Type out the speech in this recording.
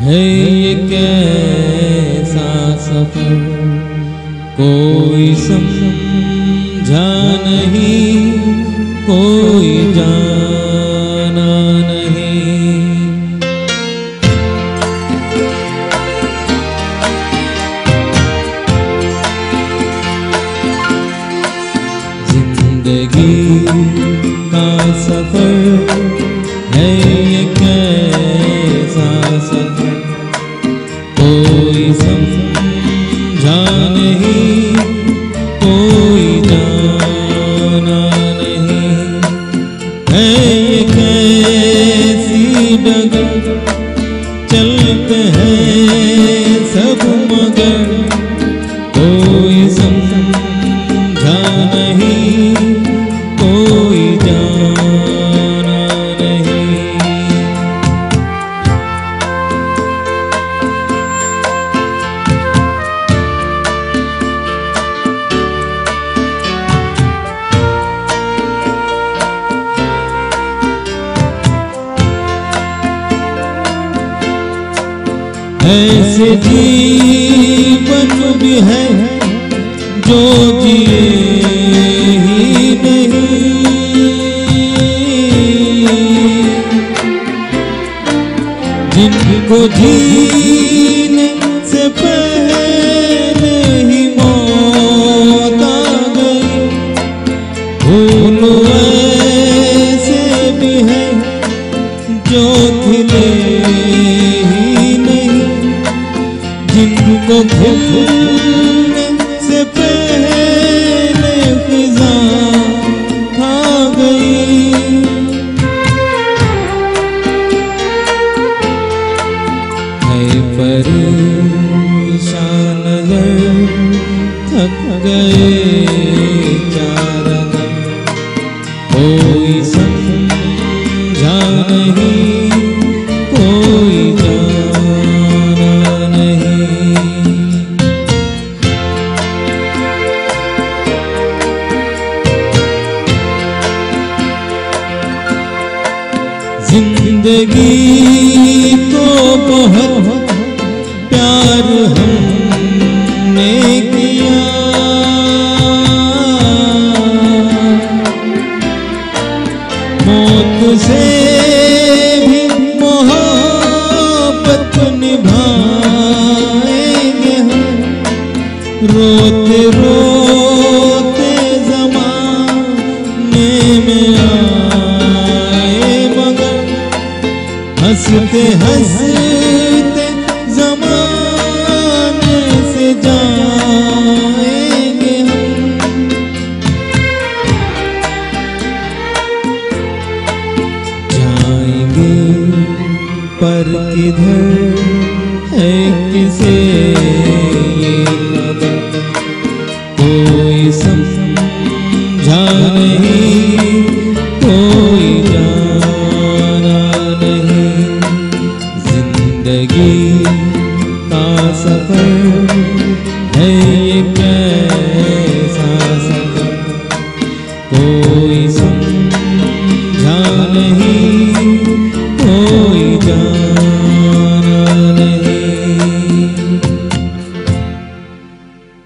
है ये कैसा सफर, कोई समझा नहीं, कोई जाना नहीं। जिंदगी का सफर है ये कैसा सफर, कोई समझा नहीं, कोई जाना नहीं। है ये कैसी डगर, चलते हैं सब मगर, कोई समझा नहीं, कोई जाना नहीं। ऐसे जीवन भी है जो जिए ही नहीं, जिनको जीने से पहले ही मौत आ गई। भूल ऐसे भी है जो खिले ही नहीं, जिनको खिलने से पहले फिजा खा गई। है परेशान नजर, थक गए चार दिन, कोई समझा नहीं, कोई जाना नहीं। जिंदगी को बहुत प्यार हमने किया, मौत से भी मोहब्बत निभाएंगे हम। रोते रोते ज़माने में आए मगर, हंसते हंसते ज़माने से जाएंगे हम। जाएंगे पर किधर है किसे ये खबर, कोई समझा नहीं,